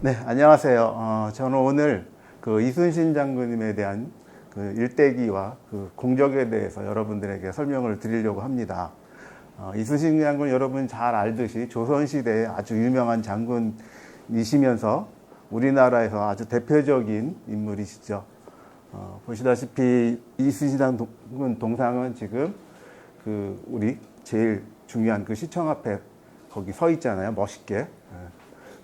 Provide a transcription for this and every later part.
네, 안녕하세요. 저는 오늘 그 이순신 장군님에 대한 그 일대기와 그 공적에 대해서 여러분들에게 설명을 드리려고 합니다. 이순신 장군 여러분 잘 알듯이 조선시대에 아주 유명한 장군이시면서 우리나라에서 아주 대표적인 인물이시죠. 보시다시피 이순신 장군 동상은 지금 그 우리 제일 중요한 그 시청 앞에 거기 서 있잖아요. 멋있게.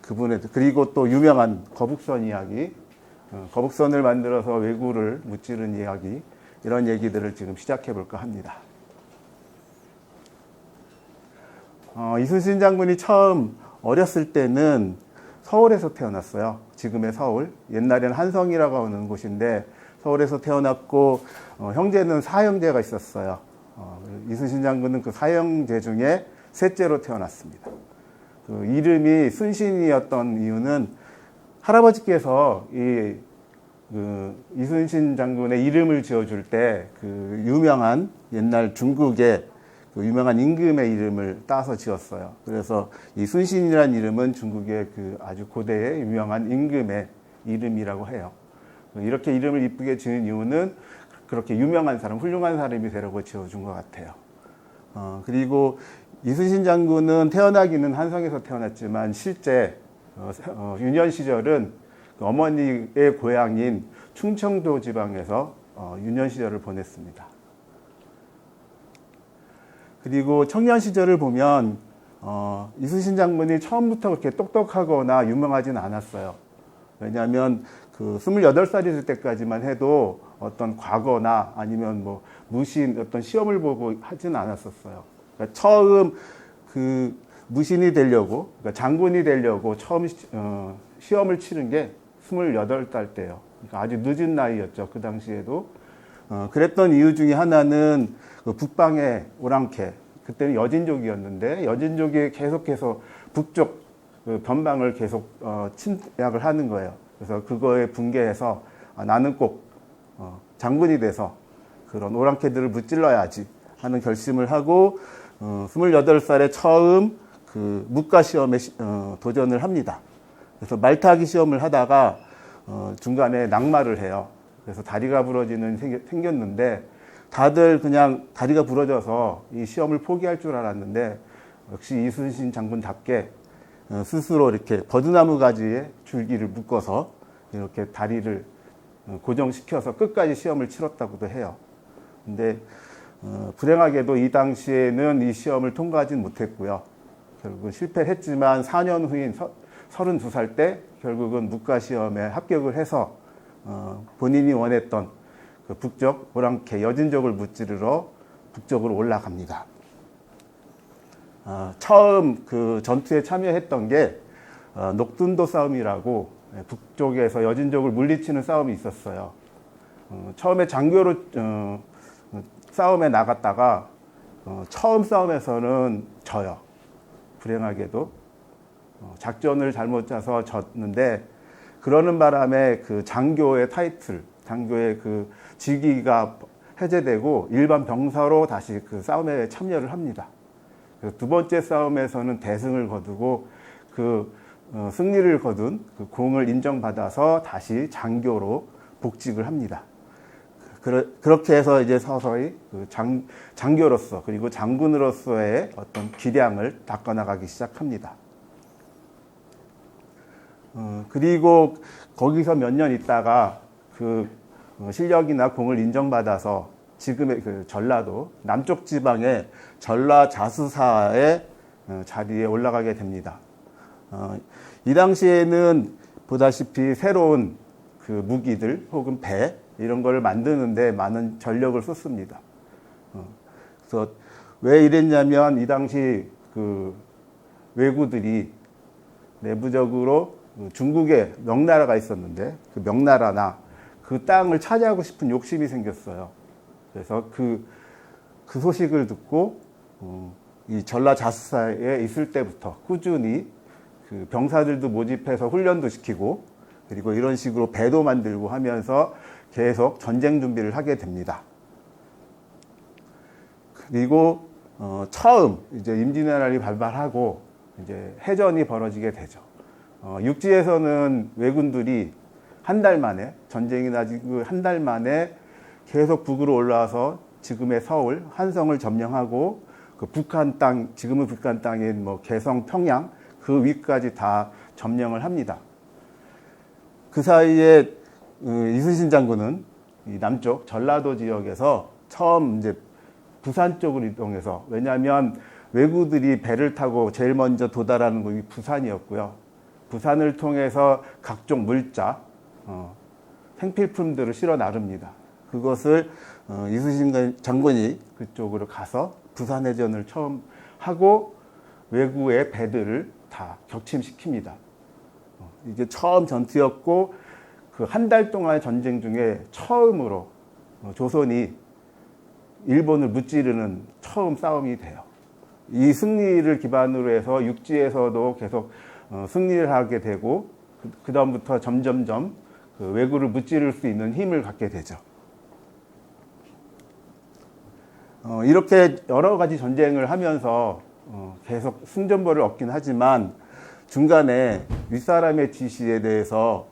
그분의 그리고 또 유명한 거북선 이야기, 거북선을 만들어서 왜구를 무찌른 이야기, 이런 얘기들을 지금 시작해 볼까 합니다. 이순신 장군이 처음 어렸을 때는 서울에서 태어났어요. 지금의 서울, 옛날에는 한성이라고 하는 곳인데 서울에서 태어났고 형제는 사형제가 있었어요. 이순신 장군은 그 사형제 중에 셋째로 태어났습니다. 그 이름이 순신이었던 이유는 할아버지께서 이순신 장군의 이름을 지어줄 때 그 유명한 옛날 중국의 그 유명한 임금의 이름을 따서 지었어요. 그래서 이 순신이라는 이름은 중국의 그 아주 고대의 유명한 임금의 이름이라고 해요. 이렇게 이름을 이쁘게 지은 이유는 그렇게 유명한 사람, 훌륭한 사람이 되라고 지어준 것 같아요. 그리고 이순신 장군은 태어나기는 한성에서 태어났지만 실제 유년 시절은 어머니의 고향인 충청도 지방에서 유년 시절을 보냈습니다. 그리고 청년 시절을 보면 이순신 장군이 처음부터 그렇게 똑똑하거나 유명하진 않았어요. 왜냐하면 그 28살이 될 때까지만 해도 어떤 과거나 아니면 뭐 무신 어떤 시험을 보고 하진 않았었어요. 그러니까 처음 그 무신이 되려고, 그러니까 장군이 되려고 처음 시험을 치른 게 28살 때예요. 그러니까 아주 늦은 나이였죠. 그 당시에도. 그랬던 이유 중에 하나는 그 북방의 오랑캐, 그때는 여진족이었는데 여진족이 계속해서 북쪽 그 변방을 계속 침략을 하는 거예요. 그래서 그거에 분개해서 나는 꼭 장군이 돼서 그런 오랑캐들을 무찔러야지 하는 결심을 하고 28살에 처음 그 묵가 시험에 도전을 합니다. 그래서 말타기 시험을 하다가 중간에 낙마를 해요. 그래서 다리가 부러지는 생겼는데 다들 그냥 다리가 부러져서 이 시험을 포기할 줄 알았는데 역시 이순신 장군답게 스스로 이렇게 버드나무 가지에 줄기를 묶어서 이렇게 다리를 고정시켜서 끝까지 시험을 치렀다고도 해요. 근데 불행하게도 이 당시에는 이 시험을 통과하진 못했고요. 결국은 실패했지만 4년 후인 32살 때 결국은 묵가 시험에 합격을 해서 본인이 원했던 그 북쪽 오랑캐 여진족을 무찌르러 북쪽으로 올라갑니다. 처음 그 전투에 참여했던 게 녹둔도 싸움이라고 북쪽에서 여진족을 물리치는 싸움이 있었어요. 처음에 장교로 싸움에 나갔다가 처음 싸움에서는 져요. 불행하게도 작전을 잘못 짜서 졌는데 그러는 바람에 그 장교의 타이틀, 장교의 그 직위가 해제되고 일반 병사로 다시 그 싸움에 참여를 합니다. 두 번째 싸움에서는 대승을 거두고 그 승리를 거둔 그 공을 인정받아서 다시 장교로 복직을 합니다. 그렇게 해서 이제 서서히 그 장교로서 그리고 장군으로서의 어떤 기량을 닦아나가기 시작합니다. 그리고 거기서 몇 년 있다가 그 실력이나 공을 인정받아서 지금의 그 전라도 남쪽 지방의 전라 자수사의 자리에 올라가게 됩니다. 이 당시에는 보다시피 새로운 그 무기들 혹은 배 이런 걸 만드는데 많은 전력을 썼습니다. 그래서 왜 이랬냐면 이 당시 그 왜구들이 내부적으로 중국에 명나라가 있었는데 그 명나라나 그 땅을 차지하고 싶은 욕심이 생겼어요. 그래서 그 소식을 듣고 이 전라 자수사에 있을 때부터 꾸준히 그 병사들도 모집해서 훈련도 시키고 그리고 이런 식으로 배도 만들고 하면서 계속 전쟁 준비를 하게 됩니다. 그리고 처음 이제 임진왜란이 발발하고 이제 해전이 벌어지게 되죠. 육지에서는 왜군들이 한 달 만에, 전쟁이 나지고 한 달 만에 계속 북으로 올라와서 지금의 서울, 한성을 점령하고 그 북한 땅, 지금의 북한 땅인 뭐 개성, 평양 그 위까지 다 점령을 합니다. 그 사이에 이순신 장군은 이 남쪽 전라도 지역에서 처음 이제 부산 쪽으로 이동해서, 왜냐하면 왜구들이 배를 타고 제일 먼저 도달하는 곳이 부산이었고요. 부산을 통해서 각종 물자, 생필품들을 실어 나릅니다. 그것을 이순신 장군이 그쪽으로 가서 부산해전을 처음 하고 왜구의 배들을 다 격침시킵니다. 이게 처음 전투였고 그 한 달 동안의 전쟁 중에 처음으로 조선이 일본을 무찌르는 처음 싸움이 돼요. 이 승리를 기반으로 해서 육지에서도 계속 승리를 하게 되고 그 다음부터 점점점 그 왜구를 무찌를 수 있는 힘을 갖게 되죠. 이렇게 여러 가지 전쟁을 하면서 계속 승전보를 얻긴 하지만 중간에 윗사람의 지시에 대해서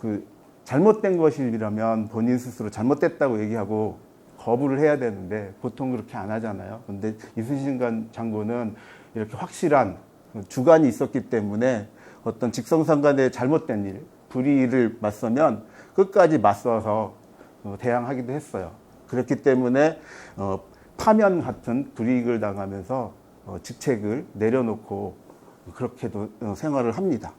그 잘못된 것이라면 본인 스스로 잘못됐다고 얘기하고 거부를 해야 되는데 보통 그렇게 안 하잖아요. 그런데 이순신 장군은 이렇게 확실한 주관이 있었기 때문에 어떤 직성상간의 잘못된 일, 불의를 맞서면 끝까지 맞서서 대항하기도 했어요. 그렇기 때문에 파면 같은 불이익을 당하면서 직책을 내려놓고 그렇게도 생활을 합니다.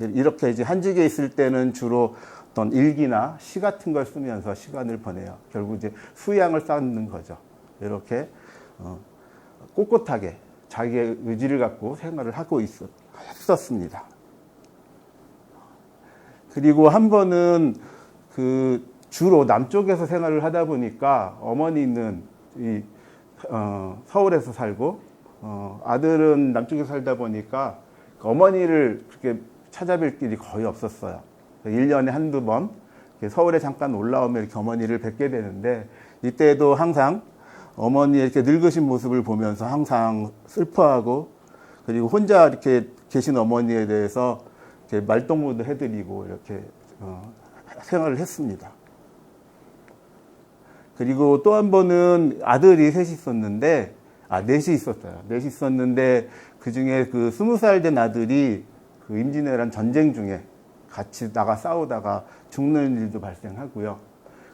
이렇게 이제 한직에 있을 때는 주로 어떤 일기나 시 같은 걸 쓰면서 시간을 보내요. 결국 이제 수양을 쌓는 거죠. 이렇게 꼿꼿하게 자기의 의지를 갖고 생활을 하고 했었습니다. 그리고 한 번은 그 주로 남쪽에서 생활을 하다 보니까 어머니는 서울에서 살고 아들은 남쪽에서 살다 보니까 어머니를 그렇게 찾아뵐 길이 거의 없었어요. 1년에 한두 번 서울에 잠깐 올라오면 이렇게 어머니를 뵙게 되는데 이때도 항상 어머니의 이렇게 늙으신 모습을 보면서 항상 슬퍼하고 그리고 혼자 이렇게 계신 어머니에 대해서 이렇게 말동무도 해드리고 이렇게 생활을 했습니다. 그리고 또 한 번은 아들이 셋이 있었는데, 넷이 있었어요. 넷이 있었는데, 그 중에 그 20살 된 아들이 그 임진왜란 전쟁 중에 같이 나가 싸우다가 죽는 일도 발생하고요.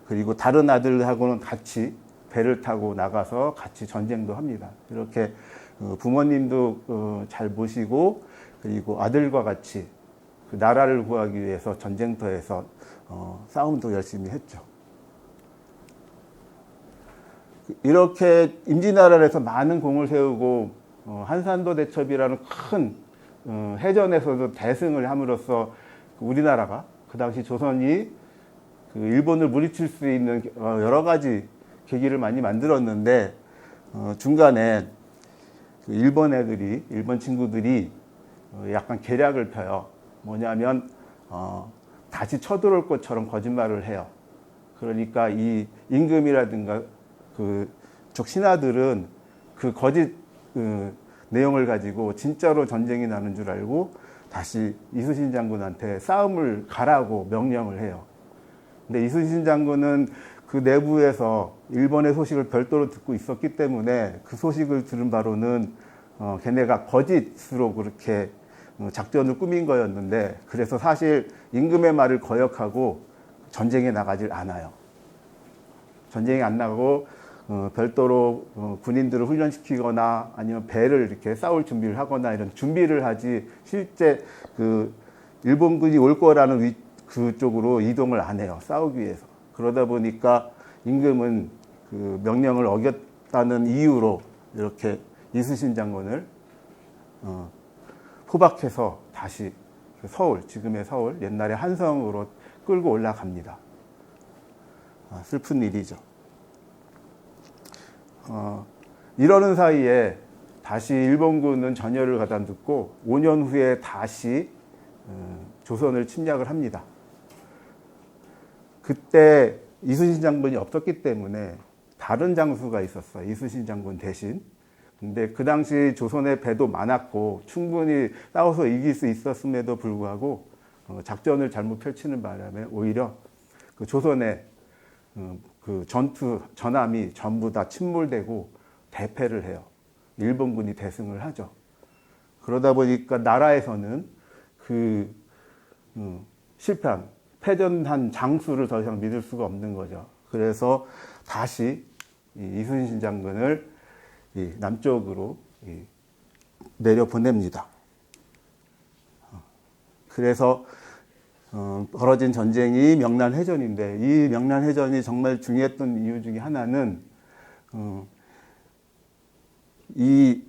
그리고 다른 아들하고는 같이 배를 타고 나가서 같이 전쟁도 합니다. 이렇게 부모님도 잘 모시고, 그리고 아들과 같이 그 나라를 구하기 위해서 전쟁터에서 싸움도 열심히 했죠. 이렇게 임진왜란에서 많은 공을 세우고 한산도 대첩이라는 큰 해전에서도 대승을 함으로써 우리나라가 그 당시 조선이 그 일본을 물리칠 수 있는 여러 가지 계기를 많이 만들었는데 중간에 그 일본 친구들이 약간 계략을 펴요. 뭐냐면 다시 쳐들어올 것처럼 거짓말을 해요. 그러니까 이 임금이라든가 그쪽 신하들은 그 거짓 내용을 가지고 진짜로 전쟁이 나는 줄 알고 다시 이순신 장군한테 싸움을 가라고 명령을 해요. 근데 이순신 장군은 그 내부에서 일본의 소식을 별도로 듣고 있었기 때문에 그 소식을 들은 바로는 걔네가 거짓으로 그렇게 작전을 꾸민 거였는데 그래서 사실 임금의 말을 거역하고 전쟁에 나가질 않아요. 전쟁에 안 나가고 별도로 군인들을 훈련시키거나 아니면 배를 이렇게 싸울 준비를 하거나 이런 준비를 하지 실제 그 일본군이 올 거라는 그쪽으로 이동을 안 해요. 싸우기 위해서. 그러다 보니까 임금은 그 명령을 어겼다는 이유로 이렇게 이순신 장군을 포박해서 다시 서울, 지금의 서울, 옛날의 한성으로 끌고 올라갑니다. 슬픈 일이죠. 이러는 사이에 다시 일본군은 전열을 가다듬고 5년 후에 다시 조선을 침략을 합니다. 그때 이순신 장군이 없었기 때문에 다른 장수가 있었어요. 이순신 장군 대신. 근데 그 당시 조선의 배도 많았고 충분히 싸워서 이길 수 있었음에도 불구하고 작전을 잘못 펼치는 바람에 오히려 그 조선의 그 전함이 전부 다 침몰되고 대패를 해요. 일본군이 대승을 하죠. 그러다 보니까 나라에서는 그 패전한 장수를 더 이상 믿을 수가 없는 거죠. 그래서 다시 이순신 장군을 남쪽으로 내려보냅니다. 그래서 벌어진 전쟁이 명란해전인데 이 명란해전이 정말 중요했던 이유 중에 하나는 이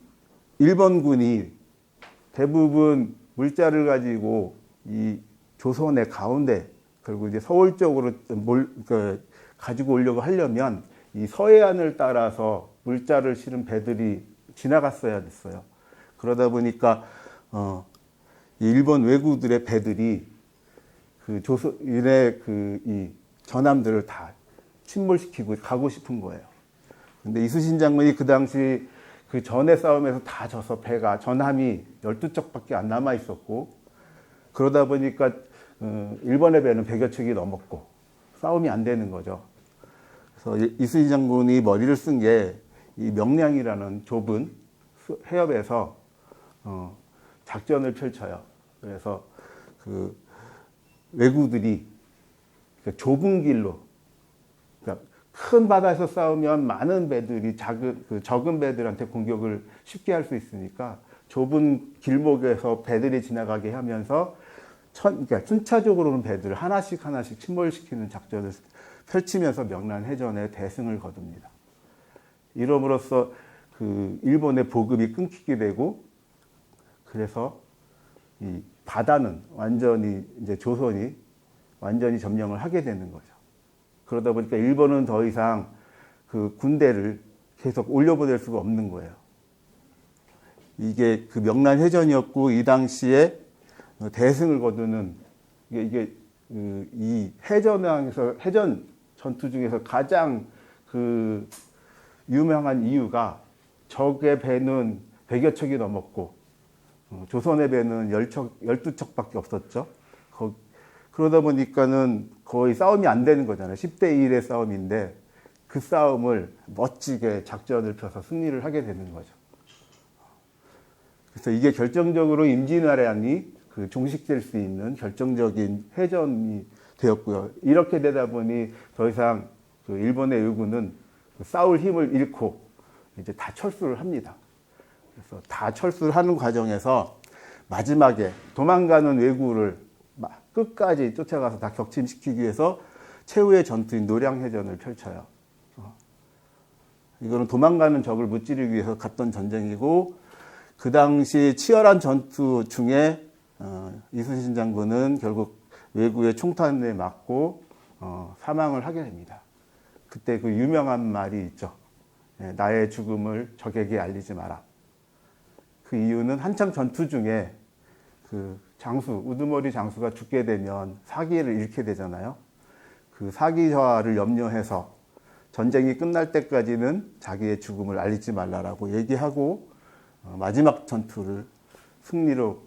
일본군이 대부분 물자를 가지고 이 조선의 가운데 그리고 이제 서울 쪽으로 가지고 오려고 하려면 이 서해안을 따라서 물자를 실은 배들이 지나갔어야 됐어요. 그러다 보니까 이 일본 왜구들의 배들이 그 조선인의 이 전함들을 다 침몰시키고 가고 싶은 거예요. 근데 이순신 장군이 그 당시 그 전의 싸움에서 다 져서 전함이 12척밖에 안 남아 있었고 그러다 보니까 일본의 배는 100여 척이 넘었고 싸움이 안 되는 거죠. 그래서 이순신 장군이 머리를 쓴 게 이 명량이라는 좁은 해협에서 작전을 펼쳐요. 그래서 그 왜구들이 좁은 길로 그러니까 큰 바다에서 싸우면 많은 배들이 적은 배들한테 공격을 쉽게 할 수 있으니까 좁은 길목에서 배들이 지나가게 하면서 그러니까 순차적으로는 배들을 하나씩 침몰시키는 작전을 펼치면서 명란해전에 대승을 거둡니다. 이럼으로써 그 일본의 보급이 끊기게 되고 그래서 이 바다는 완전히 이제 조선이 완전히 점령을 하게 되는 거죠. 그러다 보니까 일본은 더 이상 그 군대를 계속 올려보낼 수가 없는 거예요. 이게 그 명란해전이었고 이 당시에 대승을 거두는 이 해전 전투 중에서 가장 그 유명한 이유가 적의 배는 100여 척이 넘었고 조선의 배는 12척밖에 없었죠. 그러다 보니까는 거의 싸움이 안 되는 거잖아요. 10대 1의 싸움인데 그 싸움을 멋지게 작전을 펴서 승리를 하게 되는 거죠. 그래서 이게 결정적으로 임진왜란이 그 종식될 수 있는 결정적인 해전이 되었고요. 이렇게 되다 보니 더 이상 그 일본의 왜구는 싸울 힘을 잃고 이제 다 철수를 합니다. 그래서 다 철수를 하는 과정에서 마지막에 도망가는 왜구를 끝까지 쫓아가서 다 격침시키기 위해서 최후의 전투인 노량해전을 펼쳐요. 이거는 도망가는 적을 무찌르기 위해서 갔던 전쟁이고 그 당시 치열한 전투 중에 이순신 장군은 결국 왜구의 총탄에 맞고 사망을 하게 됩니다. 그때 그 유명한 말이 있죠. 나의 죽음을 적에게 알리지 마라. 그 이유는 한창 전투 중에 그 우두머리 장수가 죽게 되면 사기를 잃게 되잖아요. 그 사기자를 염려해서 전쟁이 끝날 때까지는 자기의 죽음을 알리지 말라라고 얘기하고 마지막 전투를 승리로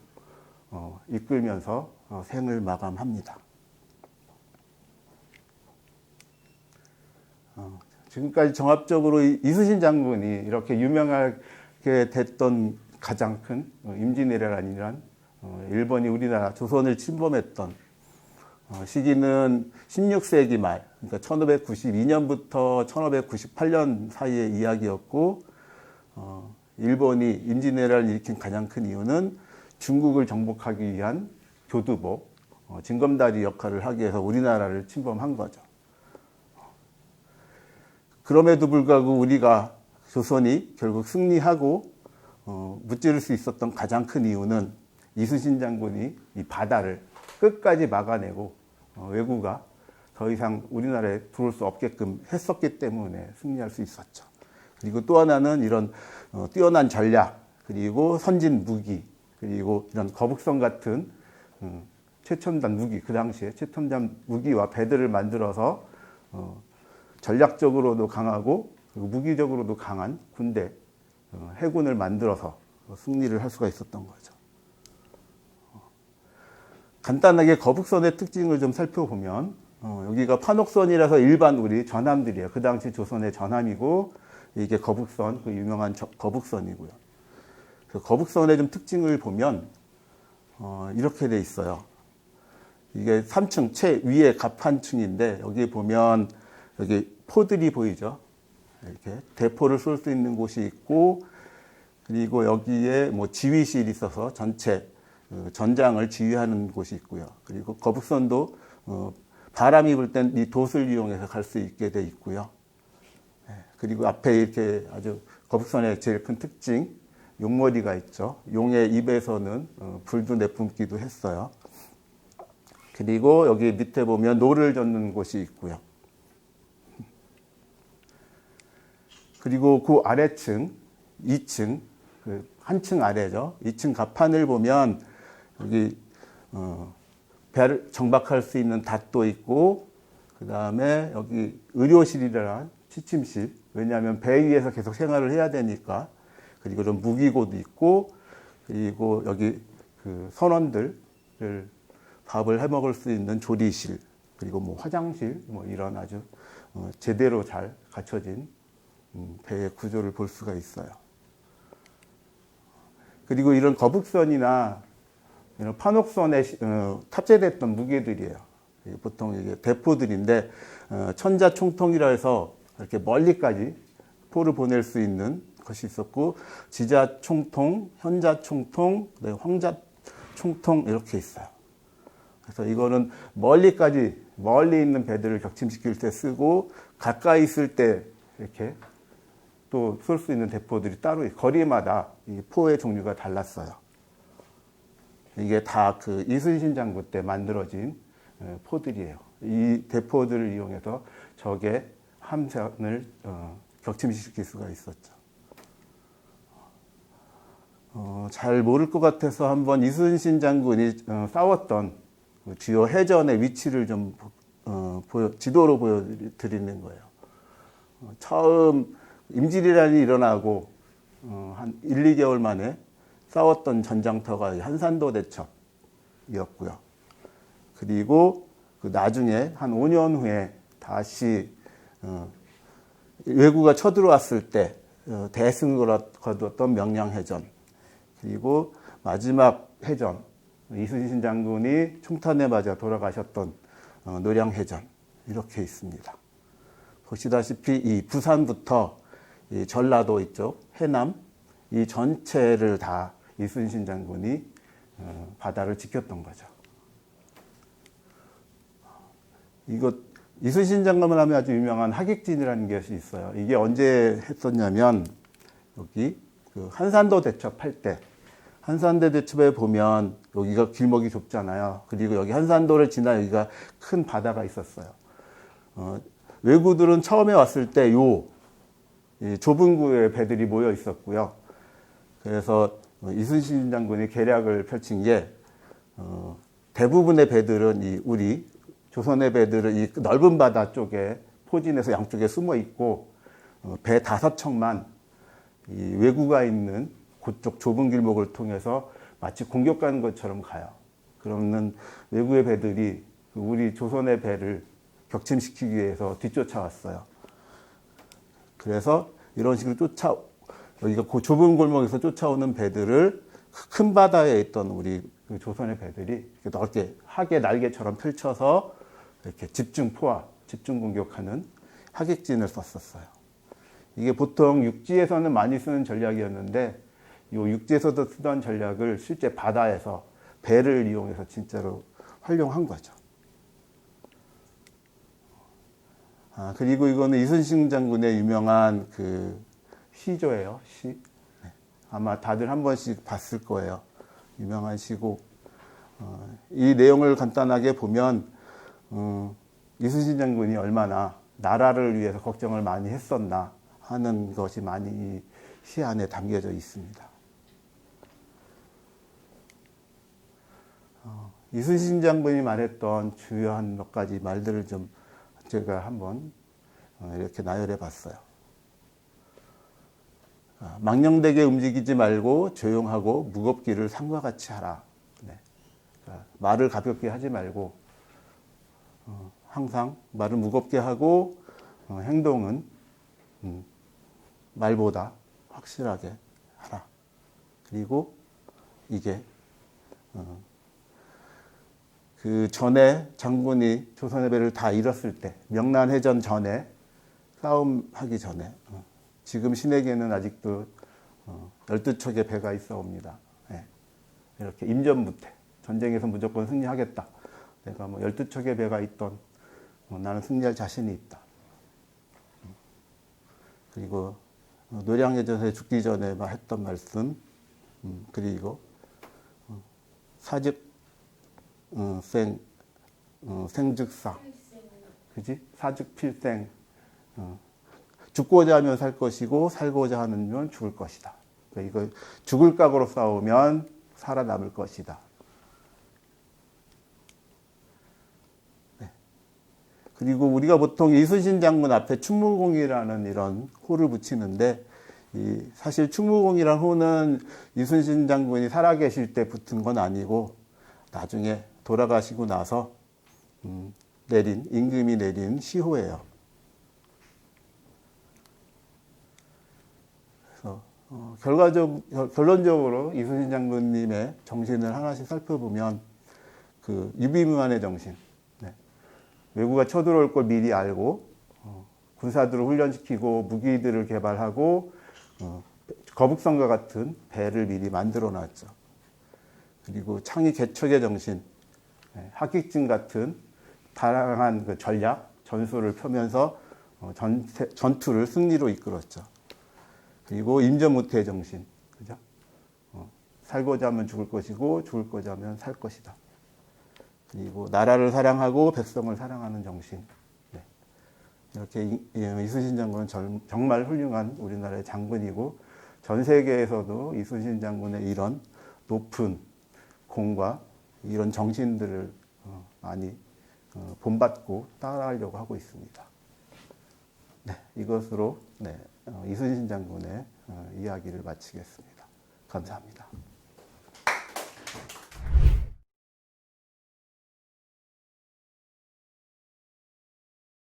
이끌면서 생을 마감합니다. 지금까지 종합적으로 이순신 장군이 이렇게 유명하게 됐던 가장 큰 임진왜란이란 일본이 우리나라 조선을 침범했던 시기는 16세기 말, 그러니까 1592년부터 1598년 사이의 이야기였고, 일본이 임진왜란을 일으킨 가장 큰 이유는 중국을 정복하기 위한 교두보, 징검다리 역할을 하기 위해서 우리나라를 침범한 거죠. 그럼에도 불구하고 우리가 조선이 결국 승리하고 무찌를 수 있었던 가장 큰 이유는 이순신 장군이 이 바다를 끝까지 막아내고 왜구가 더 이상 우리나라에 들어올 수 없게끔 했었기 때문에 승리할 수 있었죠. 그리고 또 하나는 이런 뛰어난 전략, 그리고 선진 무기, 그리고 이런 거북선 같은 최첨단 무기, 그 당시에 최첨단 무기와 배들을 만들어서 전략적으로도 강하고 그리고 무기적으로도 강한 군대, 해군을 만들어서 승리를 할 수가 있었던 거죠. 간단하게 거북선의 특징을 좀 살펴보면 여기가 판옥선이라서 일반 우리 전함들이에요. 그 당시 조선의 전함이고 이게 거북선, 그 유명한 거북선이고요. 그 거북선의 좀 특징을 보면 이렇게 돼 있어요. 이게 3층, 최위의 갑판층인데 여기 보면 여기 포들이 보이죠. 이렇게 대포를 쏠 수 있는 곳이 있고 그리고 여기에 뭐 지휘실이 있어서 전체 전장을 지휘하는 곳이 있고요. 그리고 거북선도 바람이 불 땐 이 돛을 이용해서 갈 수 있게 돼 있고요. 그리고 앞에 이렇게 아주 거북선의 제일 큰 특징, 용머리가 있죠. 용의 입에서는 불도 내뿜기도 했어요. 그리고 여기 밑에 보면 노를 젓는 곳이 있고요. 그리고 그 아래층, 2층, 한층 아래죠. 2층 갑판을 보면 여기 배를 정박할 수 있는 닷도 있고 그 다음에 여기 의료실이라는 취침실, 왜냐하면 배 위에서 계속 생활을 해야 되니까. 그리고 좀 무기고도 있고 그리고 여기 그 선원들을 밥을 해 먹을 수 있는 조리실, 그리고 뭐 화장실, 뭐 이런 아주 제대로 잘 갖춰진 배의 구조를 볼 수가 있어요. 그리고 이런 거북선이나 이런 판옥선에 탑재됐던 무기들이에요. 보통 이게 대포들인데 천자총통이라 해서 이렇게 멀리까지 포를 보낼 수 있는 것이 있었고 지자총통, 현자총통, 황자총통 이렇게 있어요. 그래서 이거는 멀리까지 멀리 있는 배들을 격침시킬 때 쓰고 가까이 있을 때 이렇게 또 쏠 수 있는 대포들이 따로 거리마다 이 포의 종류가 달랐어요. 이게 다 그 이순신 장군 때 만들어진 포들이에요. 이 대포들을 이용해서 적의 함선을 격침시킬 수가 있었죠. 잘 모를 것 같아서 한번 이순신 장군이 싸웠던 그 주요 해전의 위치를 좀 지도로 보여드리는 거예요. 처음 임진왜란이 일어나고 한 1, 2개월 만에 싸웠던 전장터가 한산도 대첩이었고요. 그리고 그 나중에 한 5년 후에 다시 왜구가 쳐들어왔을 때 대승을 거두었던 명량해전, 그리고 마지막 해전, 이순신 장군이 총탄에 맞아 돌아가셨던 노량해전, 이렇게 있습니다. 보시다시피 이 부산부터 이 전라도 이쪽, 해남, 이 전체를 다 이순신 장군이 바다를 지켰던 거죠. 이거 이순신 장군을 하면 아주 유명한 하객진이라는 것이 있어요. 이게 언제 했었냐면 여기 그 한산도 대첩할 때, 한산도 대첩에 보면 여기가 길목이 좁잖아요. 그리고 여기 한산도를 지나 여기가 큰 바다가 있었어요. 왜구들은 처음에 왔을 때 이 좁은 구에 배들이 모여 있었고요. 그래서 이순신 장군이 계략을 펼친 게 대부분의 배들은 우리 조선의 배들은 이 넓은 바다 쪽에 포진해서 양쪽에 숨어 있고 배 5척만 이 왜구가 있는 그쪽 좁은 길목을 통해서 마치 공격하는 것처럼 가요. 그러면 왜구의 배들이 우리 조선의 배를 격침시키기 위해서 뒤쫓아왔어요. 그래서 이런 식으로 여기가 그 좁은 골목에서 쫓아오는 배들을 큰 바다에 있던 우리 조선의 배들이 넓게 하계 날개처럼 펼쳐서 이렇게 집중 공격하는 하객진을 썼었어요. 이게 보통 육지에서는 많이 쓰는 전략이었는데 이 육지에서도 쓰던 전략을 실제 바다에서 배를 이용해서 진짜로 활용한 거죠. 그리고 이거는 이순신 장군의 유명한 그 시조예요. 시. 네. 아마 다들 한 번씩 봤을 거예요. 유명한 시고. 이 내용을 간단하게 보면 이순신 장군이 얼마나 나라를 위해서 걱정을 많이 했었나 하는 것이 많이 이 시 안에 담겨져 있습니다. 이순신 장군이 말했던 주요한 몇 가지 말들을 좀 제가 한번 이렇게 나열해 봤어요. 망령되게 움직이지 말고 조용하고 무겁기를 상과 같이 하라. 네. 그러니까 말을 가볍게 하지 말고 항상 말을 무겁게 하고 행동은 말보다 확실하게 하라. 그리고 이게 그 전에 장군이 조선의 배를 다 잃었을 때 명란해전 전에 싸움하기 전에 지금 신에게는 아직도 12척의 배가 있어옵니다. 예. 이렇게 임전무태 전쟁에서 무조건 승리하겠다. 내가 뭐 12척의 배가 있던 나는 승리할 자신이 있다. 그리고 노량해전에 죽기 전에 막 했던 말씀 그리고 사즉 생즉상 그지? 사즉 필생 죽고자 하면 살 것이고 살고자 하면 죽을 것이다. 그러니까 이거 죽을 각오로 싸우면 살아남을 것이다. 네. 그리고 우리가 보통 이순신 장군 앞에 충무공이라는 이런 호를 붙이는데 사실 충무공이라는 호는 이순신 장군이 살아계실 때 붙은 건 아니고 나중에 돌아가시고 나서 임금이 내린 시호예요. 그래서 결론적으로 이순신 장군님의 정신을 하나씩 살펴보면 그 유비무환의 정신, 네. 외구가 쳐들어올 걸 미리 알고 군사들을 훈련시키고 무기들을 개발하고 거북선과 같은 배를 미리 만들어 놨죠. 그리고 창의 개척의 정신, 하객진 같은 다양한 그 전략, 전술을 펴면서 전투를 승리로 이끌었죠. 그리고 임전무태의 정신, 그죠? 살고자 하면 죽을 것이고 죽을고자 하면 살 것이다. 그리고 나라를 사랑하고 백성을 사랑하는 정신. 네. 이렇게 이순신 장군은 정말 훌륭한 우리나라의 장군이고 전 세계에서도 이순신 장군의 이런 높은 공과 이런 정신들을 많이 본받고 따라하려고 하고 있습니다. 네, 이것으로 이순신 장군의 이야기를 마치겠습니다. 감사합니다.